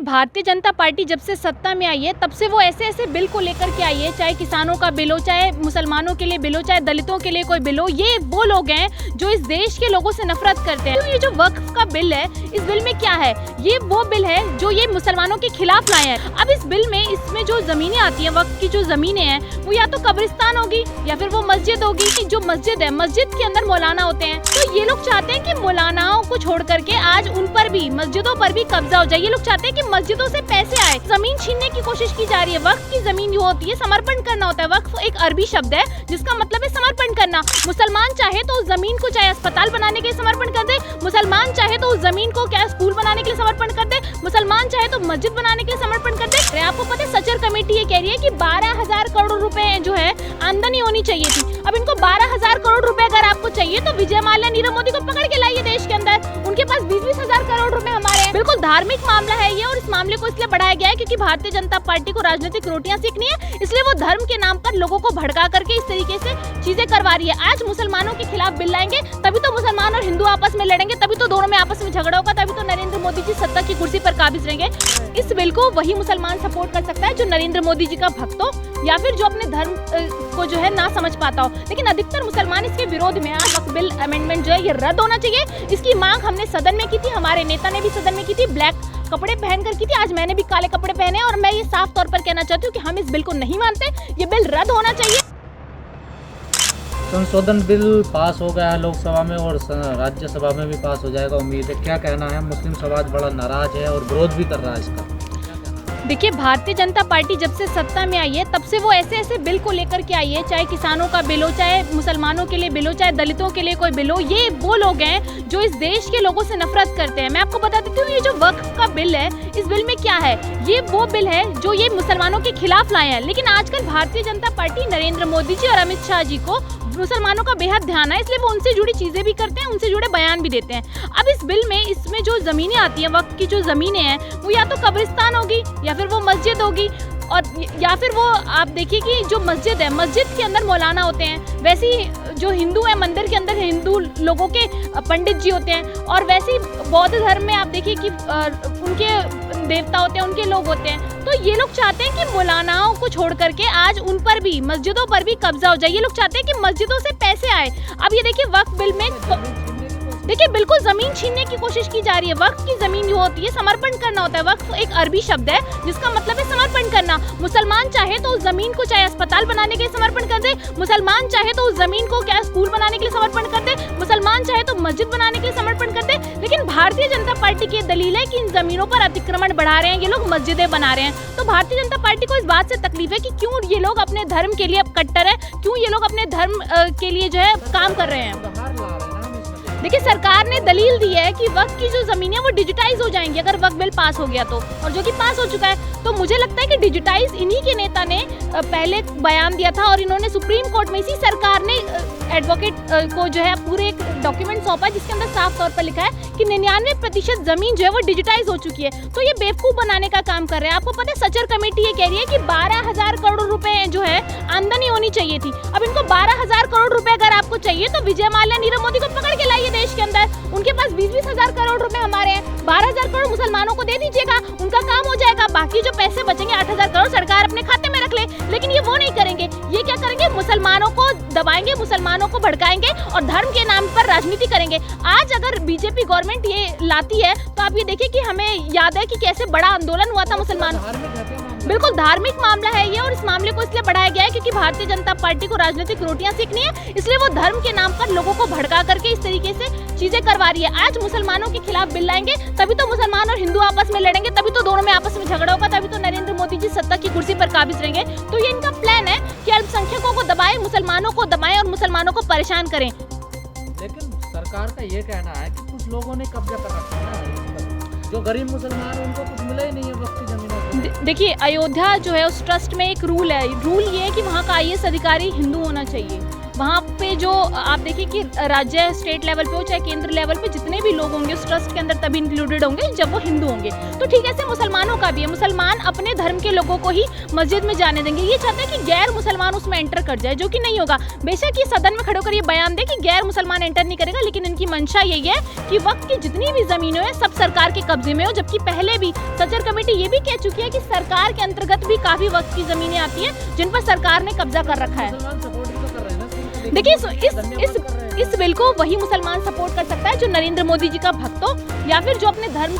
Bharatiya Janata party जब से सत्ता में आई है तब से वो ऐसे ऐसे बिल को लेकर के आई है, चाहे किसानों का बिल हो, चाहे मुसलमानों के लिए बिल हो, चाहे दलितों के लिए कोई बिल हो। ये वो लोग हैं जो इस देश के लोगों से नफरत करते हैं। तो ये जो वक्फ का बिल है, इस बिल में क्या है? ये वो बिल है जो ये मुसलमानों के खिलाफ लाए हैं। अब इस बिल में इसमें जो जमीनें आती है, वक्फ की जो जमीनें हैं, वो या तो कब्रिस्तान होगी या फिर वो मस्जिद होगी। जो मस्जिद है, मस्जिद के अंदर मौलाना होते हैं, तो ये लोग चाहते हैं कि मौलानाओं को छोड़ करके आज उन पर भी, मस्जिदों पर भी कब्जा हो जाए। ये लोग चाहते हैं कि मस्जिदों से पैसे आए, जमीन छीनने की कोशिश की जा रही है। वक्फ की जमीन जो होती है, समर्पण करना होता है। वक्फ एक अरबी शब्द है जिसका मतलब है समर्पण करना। मुसलमान चाहे तो उस जमीन को चाहे अस्पताल बनाने के लिए समर्पण कर दे, मुसलमान चाहे तो उस जमीन को क्या स्कूल बनाने के लिए समर्पण कर दे, मुसलमान चाहे तो मस्जिद बनाने के लिए समर्पण कर दे। आपको पता है सचर कमेटी ये कह रही है कि 12,000 करोड़ रुपए जो है आमदनी होनी चाहिए थी। अब इनको 12,000 करोड़ रुपए अगर आपको चाहिए तो विजय माल्या, नीरव मोदी को पकड़ के लाइए देश के अंदर। उनके पास 20-20 हजार करोड़ रुपए हमारे हैं। बिल्कुल धार्मिक मामला है ये, और इस मामले को इसलिए बढ़ाया गया है क्योंकि भारतीय जनता पार्टी को राजनीतिक रोटियां सीखनी है, इसलिए वो धर्म के नाम पर लोगों को भड़का करके इस तरीके से चीजें करवा रही है। आज मुसलमानों के खिलाफ बिल लाएंगे तभी तो मुसलमान और हिंदू आपस में लड़ेंगे, तभी तो दोनों में आपस में झगड़ा होगा, तभी तो नरेंद्र मोदी जी सत्ता की कुर्सी पर काबिज रहेंगे। इस बिल को वही मुसलमान सपोर्ट कर सकता है जो नरेंद्र मोदी जी का भक्त हो या फिर जो अपने धर्म को जो है ना समझ पाता हो। लेकिन अधिकतर मुसलमान इसके विरोध में। आज वक्फ बिल अमेंडमेंट जो है ये रद्द होना चाहिए। इसकी मांग हमने सदन में की थी, हमारे नेता ने भी सदन में की थी, ब्लैक कपड़े पहनकर की थी। आज मैंने भी काले कपड़े पहने और मैं ये साफ तौर पर कहना चाहती हूँ कि हम इस बिल को नहीं मानते। ये बिल रद्द होना चाहिए। संशोधन बिल पास हो गया है लोकसभा में और राज्यसभा में भी पास हो जाएगा, उम्मीद है। क्या कहना है? मुस्लिम समाज बड़ा नाराज है और विरोध भी कर रहा है इसका। देखिए, भारतीय जनता पार्टी जब से सत्ता में आई है तब से वो ऐसे ऐसे बिल को लेकर के आई है, चाहे किसानों का बिल हो, चाहे मुसलमानों के लिए बिल हो, चाहे दलितों के लिए कोई बिल हो। ये वो लोग हैं जो इस देश के लोगों से नफरत करते हैं। मैं आपको बता देती हूँ, ये जो वक्फ का बिल है, इस बिल में क्या है? ये वो बिल है जो ये मुसलमानों के खिलाफ लाए हैं। लेकिन आजकल भारतीय जनता पार्टी, नरेंद्र मोदी जी और अमित शाह जी को मुसलमानों का बेहद ध्यान है, इसलिए वो उनसे जुड़ी चीजें भी करते हैं, उनसे जुड़े बयान भी देते हैं। अब इस बिल में, इसमें जो जमीनें आती हैं, वक्फ की जो जमीनें हैं, वो या तो कब्रिस्तान होगी या फिर वो मस्जिद होगी, और या फिर वो आप देखिए कि जो मस्जिद है, मस्जिद के अंदर मौलाना होते हैं। वैसे ही जो हिंदू है, मंदिर के अंदर हिंदू लोगों के पंडित जी होते हैं, और वैसे ही बौद्ध धर्म में आप देखिए कि उनके देवता होते हैं, उनके लोग होते हैं। तो ये लोग चाहते हैं कि मौलानाओं को छोड़ करके आज उन पर भी, मस्जिदों पर भी कब्जा हो जाए। ये लोग चाहते हैं कि मस्जिदों से पैसे आए। अब ये देखिए, वक्फ बिल में देखिए बिल्कुल जमीन छीनने की कोशिश की जा रही है। वक्फ की जमीन जो होती है, समर्पण करना होता है। वक्फ एक अरबी शब्द है जिसका मतलब है समर्पण करना। मुसलमान चाहे तो उस जमीन को चाहे अस्पताल बनाने के लिए समर्पण कर दे, मुसलमान चाहे तो उस जमीन को क्या स्कूल बनाने के लिए समर्पण कर दे, मुसलमान चाहे तो मस्जिद बनाने के लिए समर्पण कर दे। लेकिन भारतीय जनता पार्टी की दलील है कि इन जमीनों पर अतिक्रमण बढ़ा रहे हैं, ये लोग मस्जिदें बना रहे हैं। तो भारतीय जनता पार्टी को इस बात से तकलीफ है कि क्यों ये लोग अपने धर्म के लिए अब कट्टर है, क्यों ये लोग अपने धर्म के लिए जो है काम कर रहे हैं। देखिए, सरकार ने दलील दी है कि वक्फ की जो जमीनें वो डिजिटाइज हो जाएंगी अगर वक्फ बिल पास हो गया तो, और जो कि पास हो चुका है। तो मुझे लगता है कि डिजिटाइज इन्हीं के नेता ने पहले बयान दिया था, और इन्होंने सुप्रीम कोर्ट में, इसी सरकार ने एडवोकेट को जो है पूरे एक डॉक्यूमेंट सौंपा जिसके अंदर साफ तौर पर लिखा है कि 99% जमीन जो है वो डिजिटाइज हो चुकी है। तो ये बेवकूफ बनाने का काम कर रहे हैं। आपको पता है सचर कमेटी ये कह रही है कि 12,000 करोड़ रुपए जो है आमदनी होनी चाहिए थी। अब इनको 12,000 करोड़ रुपए अगर आपको चाहिए तो विजय माल्या, नीरव मोदी को पकड़ के लाइए देश के अंदर। उनके पास 20-20 हजार करोड़ रुपए हमारे हैं। 12,000 करोड़ मुसलमानों को दे दीजिएगा, उनका काम हो जाएगा। बाकी जो पैसे बचेंगे 8,000 करोड़ सरकार अपने खाते में रख ले। लेकिन ये वो नहीं करेंगे। ये क्या करेंगे? मुसलमानों को दबाएंगे, मुसलमानों को भड़काएंगे और धर्म के नाम पर राजनीति करेंगे। आज अगर बीजेपी गवर्नमेंट ये लाती है तो आप ये देखिए कि हमें याद है कि कैसे बड़ा आंदोलन हुआ था मुसलमान। बिल्कुल धार्मिक मामला है ये, और इस मामले को इसलिए बढ़ाया गया है क्योंकि भारतीय जनता पार्टी को राजनीतिक रोटियां सीखनी है, इसलिए वो धर्म के नाम पर लोगों को भड़का करके इस तरीके से चीजें करवा रही है। आज मुसलमानों के खिलाफ बिल लाएंगे तभी तो मुसलमान और हिंदू आपस में लड़ेंगे, तभी तो दोनों में आपस में झगड़ा होगा, तभी तो नरेंद्र मोदी जी सत्ता की कुर्सी पर काबिज रहेंगे। तो ये इनका प्लान है कि अल्पसंख्यकों को दबाएं, मुसलमानों को दबाएं और मुसलमानों को परेशान करें। लेकिन सरकार का ये कहना है कि कुछ लोगों ने कब्जा कर रखा है, जो गरीब मुसलमान हैं उनको कुछ मिला ही नहीं है वक्फ की जमीनों। देखिए, अयोध्या जो है उस ट्रस्ट में एक रूल है। रूल ये है कि वहाँ का IAS अधिकारी हिंदू होना चाहिए। वहाँ पे जो आप देखिए कि राज्य स्टेट लेवल पे हो चाहे केंद्र लेवल पे जितने भी लोग होंगे उस ट्रस्ट के अंदर तभी इंक्लूडेड होंगे जब वो हिंदू होंगे। तो ठीक ऐसे मुसलमानों का भी है, मुसलमान अपने धर्म के लोगों को ही मस्जिद में जाने देंगे, ये चाहते हैं कि गैर मुसलमान उसमें एंटर कर जाए, जो कि नहीं होगा। बेशक ये सदन में खड़े होकर ये बयान दे कि गैर मुसलमान एंटर नहीं करेगा, लेकिन इनकी मंशा यही है कि वक्त की जितनी भी जमीनें हैं सब सरकार के कब्जे में हो। जबकि पहले भी सचर कमेटी ये भी कह चुकी है कि सरकार के अंतर्गत भी काफी वक्त की जमीनें आती हैं जिन पर सरकार ने कब्जा कर रखा है। देखिए इस बिल को वही मुसलमान सपोर्ट कर सकता है जो नरेंद्र मोदी जी का भक्त हो या फिर जो अपने धर्म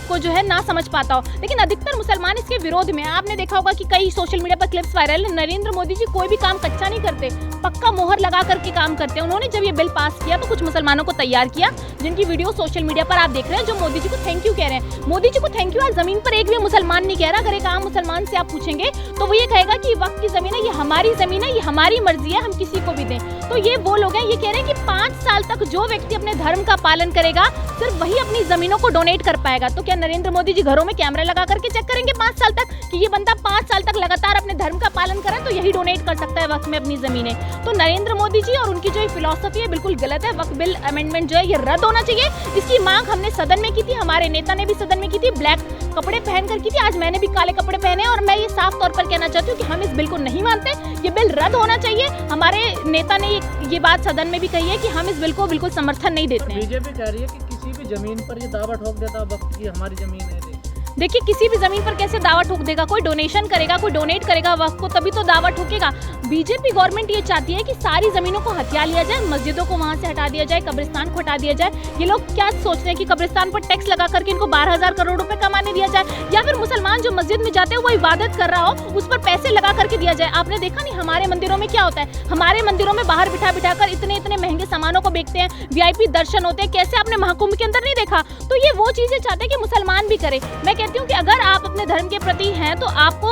को जो है ना समझ पाता हो, लेकिन अधिकतर मुसलमान इसके विरोध में। आपने देखा होगा कि कई सोशल मीडिया पर क्लिप्स वायरल है, नरेंद्र मोदी जी कोई भी काम कच्चा नहीं करते, पक्का मोहर लगा करके काम करते हैं। उन्होंने जब ये बिल पास किया तो कुछ मुसलमानों को तैयार किया जिनकी वीडियो सोशल मीडिया पर आप देख रहे हैं, जो मोदी जी को थैंक यू कह रहे हैं। मोदी जी को थैंक यू आज जमीन पर एक भी मुसलमान नहीं कह रहा। अगर एक आम मुसलमान से आप पूछेंगे तो वो ये कहेगा कि वक्त की जमीन है, ये हमारी जमीन है, ये हमारी मर्जी है, हम किसी को भी दें। तो ये वो लोग हैं, ये कह रहे हैं कि 5 साल तक जो व्यक्ति अपने धर्म का पालन करेगा सिर्फ वही अपनी जमीनों को डोनेट कर पाएगा। तो क्या नरेंद्र मोदी जी घरों में कैमरा लगा करके चेक करेंगे 5 साल तक कि ये बंदा 5 साल तक लगातार अपने धर्म का पालन करे तो यही डोनेट कर सकता है वक्त में अपनी जमीनें? तो नरेंद्र मोदी जी और उनकी जो फिलॉसफी है बिल्कुल गलत है। वक्त बिल अमेंडमेंट जो है ये रद्द होना चाहिए। इसकी मांग हमने सदन में की थी, हमारे नेता ने भी सदन में की थी, ब्लैक कपड़े पहनकर की थी, आज मैंने भी काले कपड़े पहने और मैं ये साफ तौर पर कहना चाहती हूँ कि हम इस बिल को नहीं मानते, ये बिल रद्द होना चाहिए। हमारे नेता ने ये बात सदन में भी कही है कि हम इस बिल को बिल्कुल समर्थन नहीं देते हैं। बीजेपी कह रही है कि किसी भी जमीन पर ये दावा ठोक देता वक्त की हमारी जमीन है। देखिए किसी भी जमीन पर कैसे दावा ठोक देगा? कोई डोनेशन करेगा, कोई डोनेट करेगा वक्त को, तभी तो दावा ठोकेगा। बीजेपी गवर्नमेंट ये चाहती है कि सारी जमीनों को हथिया लिया जाए, मस्जिदों को वहां से हटा दिया जाए, कब्रिस्तान को हटा दिया जाए। ये लोग क्या सोच रहे हैं कि कब्रिस्तान पर टैक्स लगा करके इनको 12,000 करोड़ रुपए कमाने दिया जाए, या फिर मुसलमान जो मस्जिद में जाते हैं वो इबादत कर रहा हो उस पर पैसे लगा करके दिया जाए? आपने देखा नहीं हमारे मंदिरों में क्या होता है? हमारे मंदिरों में बाहर बिठा बिठा कर इतने इतने महंगे सामानों को बेचते हैं, VIP दर्शन होते हैं। कैसे आपने महाकुंभ के अंदर नहीं देखा? तो ये वो चीजें चाहते हैं कि मुसलमान भी करे। मैं कहती हूँ कि अगर आप अपने धर्म के प्रति हैं तो आपको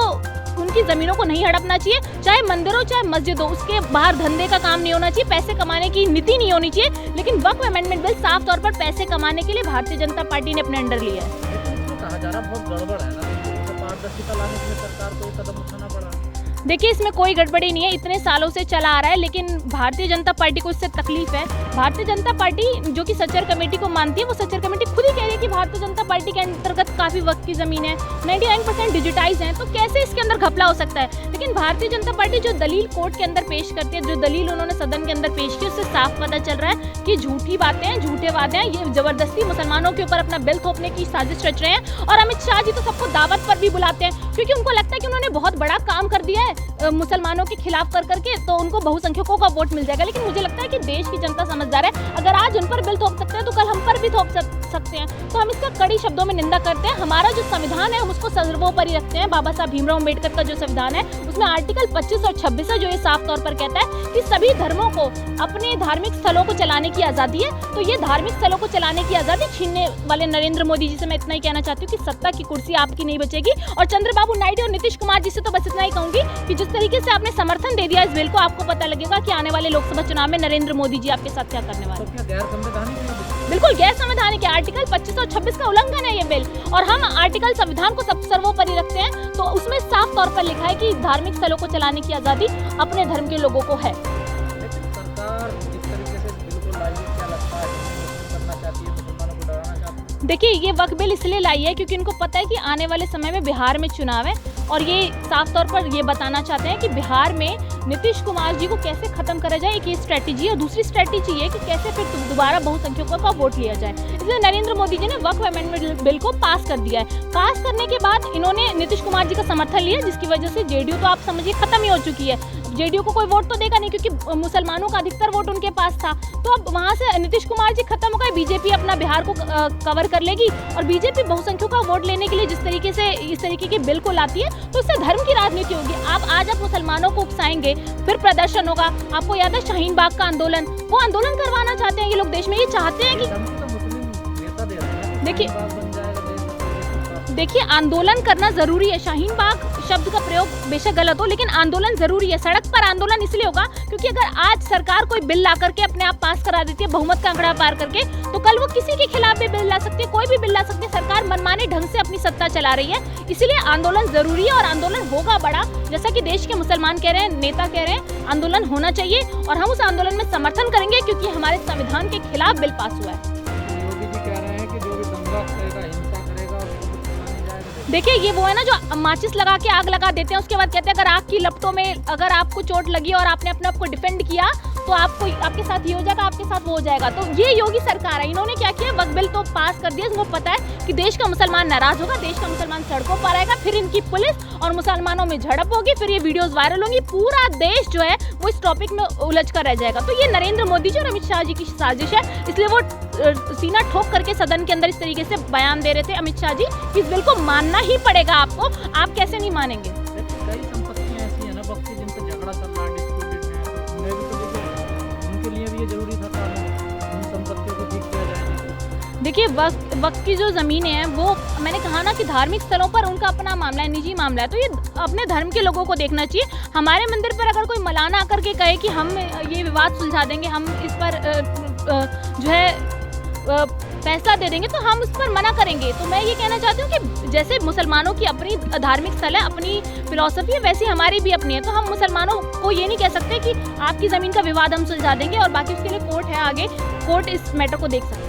उनकी जमीनों को नहीं हड़पना चाहिए, चाहे मंदिर हो चाहे मस्जिद हो। उसके बाहर धंधे का काम नहीं होना चाहिए, पैसे कमाने की नीति नहीं होनी चाहिए। लेकिन वक्फ अमेंडमेंट बिल साफ तौर पर पैसे कमाने के लिए भारतीय जनता पार्टी ने अपने अंडर लिया है। कहा जा रहा बहुत गड़बड़ है ना, पारदर्शिता लाने के लिए सरकार को ये कदम उठाना पड़ा। देखिए इसमें कोई गड़बड़ी नहीं है, इतने सालों से चला आ रहा है, लेकिन भारतीय जनता पार्टी को इससे तकलीफ है। भारतीय जनता पार्टी जो कि सचर कमेटी को मानती है, वो सचर कमेटी खुद ही कह रही है कि भारतीय जनता पार्टी के अंतर्गत काफी वक्त की जमीन है, 99% डिजिटाइज है, तो कैसे इसके अंदर घपला हो सकता है? लेकिन भारतीय जनता पार्टी जो दलील कोर्ट के अंदर पेश करती है, जो दलील उन्होंने सदन के अंदर पेश की, उससे साफ पता चल रहा है कि झूठी बातें हैं, झूठे वादे हैं, ये जबरदस्ती मुसलमानों के ऊपर अपना बिल थोपने की साजिश रच रहे हैं। और अमित शाह जी तो सबको दावत पर भी बुलाते हैं क्योंकि उनको लगता है कि उन्होंने बहुत बड़ा काम कर दिया है मुसलमानों के खिलाफ कर करके, तो उनको बहुसंख्यकों का वोट मिल जाएगा। लेकिन मुझे लगता है कि देश की जनता समझदार है, अगर आज उन पर बिल थोप सकते हैं तो कल हम पर भी थोप सकते हैं। तो हम इसका कड़ी शब्दों में निंदा करते हैं। हमारा जो संविधान है हम उसको सर्वोपरि रखते हैं। बाबा साहब भीमराव अम्बेडकर का जो संविधान है उसमें आर्टिकल 25 और 26 है, जो ये साफ तौर पर कहता है कि सभी धर्मों को अपने धार्मिक स्थलों को चलाने की आजादी है। तो ये धार्मिक स्थलों को चलाने की आजादी छीनने वाले नरेंद्र मोदी जी से मैं इतना ही कहना चाहती हूँ कि सत्ता की कुर्सी आपकी नहीं बचेगी। और चंद्रबाबू नायडू और नीतीश कुमार जी से तो बस इतना ही कहूंगी कि जिस तरीके से आपने समर्थन दे दिया इस बिल को, आपको पता लगेगा कि आने वाले लोकसभा चुनाव में नरेंद्र मोदी जी आपके साथ क्या करने वाले हैं। तो क्या गैर संवैधानिक है? बिल्कुल गैर संवैधानिक है। आर्टिकल 25 और 26 का उल्लंघन है ये बिल, और हम आर्टिकल संविधान को सर्वोपरि रखते हैं। तो उसमें साफ तौर पर लिखा है कि धार्मिक स्थलों को चलाने की आजादी अपने धर्म के लोगों को है। सरकार जिस तरीके से बिल को लाई है, क्या लगता है करना चाहती है, मुसलमानों को डराना चाहती है? देखिए ये वक्फ बिल इसलिए लाई है क्योंकि इनको पता है कि आने वाले समय में बिहार में चुनाव है, और ये साफ तौर पर ये बताना चाहते हैं कि बिहार में नीतीश कुमार जी को कैसे खत्म करा जाए। एक ये स्ट्रेटेजी, और दूसरी स्ट्रेटेजी है कि कैसे फिर दोबारा बहुसंख्यकों का वोट लिया जाए। इसलिए नरेंद्र मोदी जी ने वक्फ अमेंडमेंट बिल को पास कर दिया है। पास करने के बाद इन्होंने नीतीश कुमार जी का समर्थन लिया, जिसकी वजह से जेडीयू तो आप समझिए खत्म ही हो चुकी है। जेडीयू को कोई वोट तो देगा नहीं क्योंकि मुसलमानों का अधिकतर वोट उनके पास था। तो अब वहां से नीतीश कुमार जी खत्म हो गए, बीजेपी अपना बिहार को कवर कर लेगी, और बीजेपी बहुसंख्यकों का वोट लेने के लिए जिस तरीके से इस तरीके के बिल को लाती है तो इससे धर्म की राजनीति होगी। आज आप मुसलमानों को उकसाएंगे, फिर प्रदर्शन होगा। आपको याद है शाहीन बाग का आंदोलन, वो आंदोलन करवाना चाहते हैं ये लोग देश में। ये चाहते हैं कि देखिए देखिए, आंदोलन करना जरूरी है। शाहीन बाग शब्द का प्रयोग बेशक गलत हो, लेकिन आंदोलन जरूरी है। सड़क पर आंदोलन इसलिए होगा क्योंकि अगर आज सरकार कोई बिल ला करके अपने आप पास करा देती है बहुमत का आंकड़ा पार करके, तो कल वो किसी के खिलाफ भी बिल ला सकती है, कोई भी बिल ला सकती है। सरकार मनमाने ढंग से अपनी सत्ता चला रही है, इसलिए आंदोलन जरूरी है और आंदोलन होगा बड़ा। जैसा कि देश के मुसलमान कह रहे हैं, नेता कह रहे हैं, आंदोलन होना चाहिए और हम उस आंदोलन में समर्थन करेंगे क्योंकि हमारे संविधान के खिलाफ बिल पास हुआ है। योगी जी कह रहे हैं कि जो भी दंगा करेगा, हिंसा करेगा, उसको कुछ सुना नहीं जाएगा। देखिए, ये वो है ना जो माचिस लगा के आग लगा देते हैं, उसके बाद कहते हैं अगर आग की लपटों में अगर आपको चोट लगी और आपने अपने आप को डिफेंड किया तो आपको आपके साथ ये हो जाएगा, आपके साथ वो हो जाएगा। तो ये योगी सरकार है, इन्होंने क्या किया, वक्त बिल तो पास कर दिया। इनको पता है कि देश का मुसलमान नाराज होगा, देश का मुसलमान सड़कों पर आएगा, फिर इनकी पुलिस और मुसलमानों में झड़प होगी, फिर ये वीडियोस वायरल होंगी, पूरा देश जो है वो इस टॉपिक में उलझ कर रह जाएगा। तो ये नरेंद्र मोदी जी और अमित शाह जी की साजिश है, इसलिए वो सीना ठोक करके सदन के अंदर इस तरीके से बयान दे रहे थे अमित शाह जी कि इस बिल को मानना ही पड़ेगा आपको, आप कैसे नहीं मानेंगे। कई संपत्तियां ऐसी है ना बख्शी जिनसे झगड़ा चल रहा है, डिस्प्यूटेड है, उन्हें भी तो देखिए, उनके लिए भी ये जरूरी था उन संपत्तियों को ठीक किया जाए। देखिए, वक्त की जो ज़मीनें हैं वो मैंने कहा ना कि धार्मिक स्थलों पर उनका अपना मामला है, निजी मामला है, तो ये अपने धर्म के लोगों को देखना चाहिए। हमारे मंदिर पर अगर कोई मौलाना आकर के कहे कि हम ये विवाद सुलझा देंगे, हम इस पर जो है फैसला दे देंगे, तो हम उस पर मना करेंगे। तो मैं ये कहना चाहती हूँ कि जैसे मुसलमानों की अपनी धार्मिक स्थल है, अपनी फिलॉसफी है, वैसे हमारी भी अपनी है। तो हम मुसलमानों को ये नहीं कह सकते कि आपकी ज़मीन का विवाद हम सुलझा देंगे और बाकी उसके लिए कोर्ट है, आगे कोर्ट इस मैटर को देख सकते हैं।